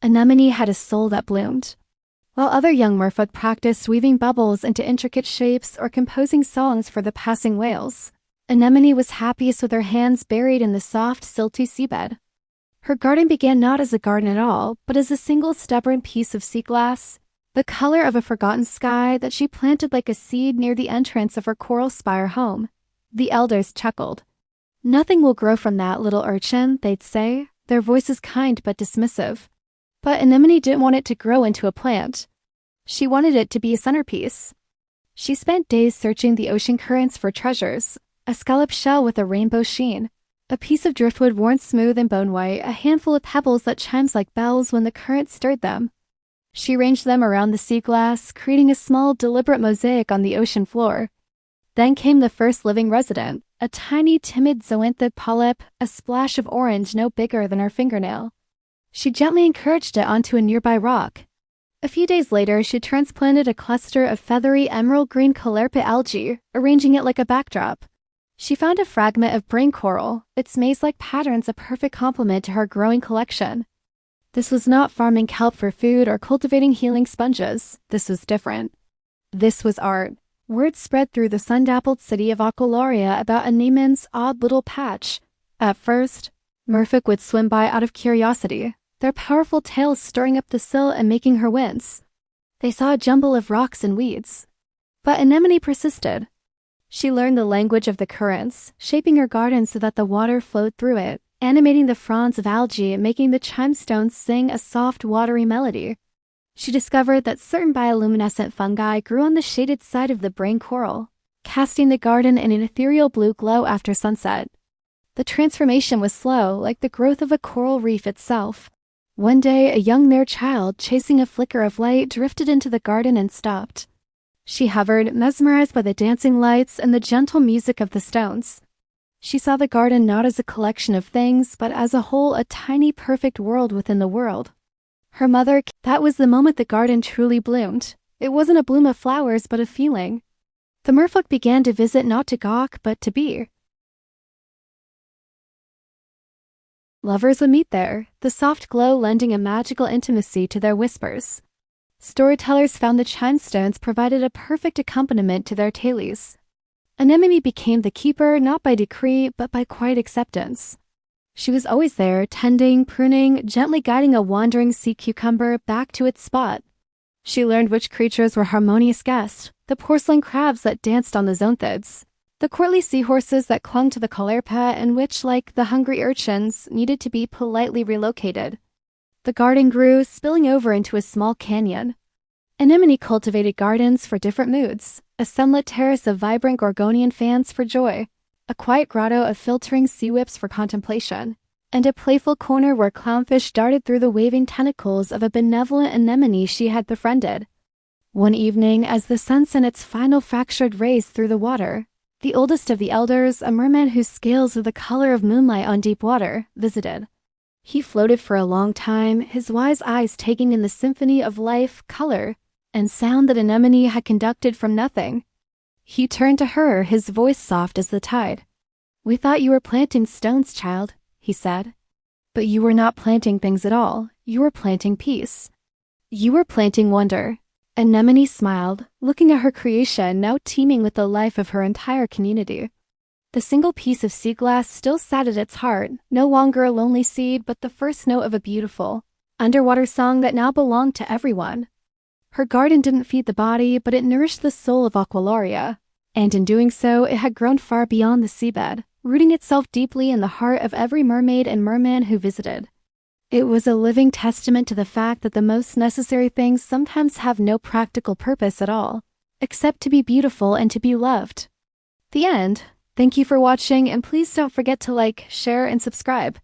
Anemone had a soul that bloomed. While other young merfolk practiced weaving bubbles into intricate shapes or composing songs for the passing whales, Anemone was happiest with her hands buried in the soft, silty seabed. Her garden began not as a garden at all, but as a single stubborn piece of sea glass, the color of a forgotten sky that she planted like a seed near the entrance of her coral spire home. The elders chuckled. "Nothing will grow from that, little urchin," they'd say, their voices kind but dismissive. But Anemone didn't want it to grow into a plant. She wanted it to be a centerpiece. She spent days searching the ocean currents for treasures, a scallop shell with a rainbow sheen, a piece of driftwood worn smooth and bone white, a handful of pebbles that chimes like bells when the current stirred them. She arranged them around the sea glass, creating a small, deliberate mosaic on the ocean floor. Then came the first living resident, a tiny, timid zoanthid polyp, a splash of orange no bigger than her fingernail. She gently encouraged it onto a nearby rock. A few days later, she transplanted a cluster of feathery emerald-green caulerpit algae, arranging it like a backdrop. She found a fragment of brain coral, its maze-like patterns a perfect complement to her growing collection. This was not farming kelp for food or cultivating healing sponges. This was different. This was art. Word spread through the sun-dappled city of Aqualaria about Anemone's odd little patch. At first, merfolk would swim by out of curiosity, their powerful tails stirring up the sill and making her wince. They saw a jumble of rocks and weeds. But Anemone persisted. She learned the language of the currents, shaping her garden so that the water flowed through it, animating the fronds of algae and making the chimestones sing a soft, watery melody. She discovered that certain bioluminescent fungi grew on the shaded side of the brain coral, casting the garden in an ethereal blue glow after sunset. The transformation was slow, like the growth of a coral reef itself. One day, a young mare child, chasing a flicker of light, drifted into the garden and stopped. She hovered, mesmerized by the dancing lights and the gentle music of the stones. She saw the garden not as a collection of things, but as a whole, a tiny, perfect world within the world. Her mother, that was the moment the garden truly bloomed. It wasn't a bloom of flowers, but a feeling. The merfolk began to visit not to gawk, but to be. Lovers would meet there, the soft glow lending a magical intimacy to their whispers. Storytellers found the chimestones provided a perfect accompaniment to their tales. Anemone became the keeper not by decree, but by quiet acceptance. She was always there, tending, pruning, gently guiding a wandering sea cucumber back to its spot. She learned which creatures were harmonious guests, the porcelain crabs that danced on the zoanthids, the courtly seahorses that clung to the caulerpa and which, like the hungry urchins, needed to be politely relocated. The garden grew, spilling over into a small canyon. Anemone cultivated gardens for different moods, a sunlit terrace of vibrant Gorgonian fans for joy, a quiet grotto of filtering sea whips for contemplation, and a playful corner where clownfish darted through the waving tentacles of a benevolent anemone she had befriended. One evening, as the sun sent its final fractured rays through the water, the oldest of the elders, a merman whose scales were the color of moonlight on deep water, visited. He floated for a long time, his wise eyes taking in the symphony of life, color, and sound that Anemone had conducted from nothing. He turned to her, his voice soft as the tide. "We thought you were planting stones, child," he said. "But you were not planting things at all. You were planting peace. You were planting wonder." Anemone smiled, looking at her creation now teeming with the life of her entire community. The single piece of sea glass still sat at its heart, no longer a lonely seed, but the first note of a beautiful, underwater song that now belonged to everyone. Her garden didn't feed the body, but it nourished the soul of Aqualaria, and in doing so, it had grown far beyond the seabed, rooting itself deeply in the heart of every mermaid and merman who visited. It was a living testament to the fact that the most necessary things sometimes have no practical purpose at all, except to be beautiful and to be loved. The end. Thank you for watching, and please don't forget to like, share, and subscribe.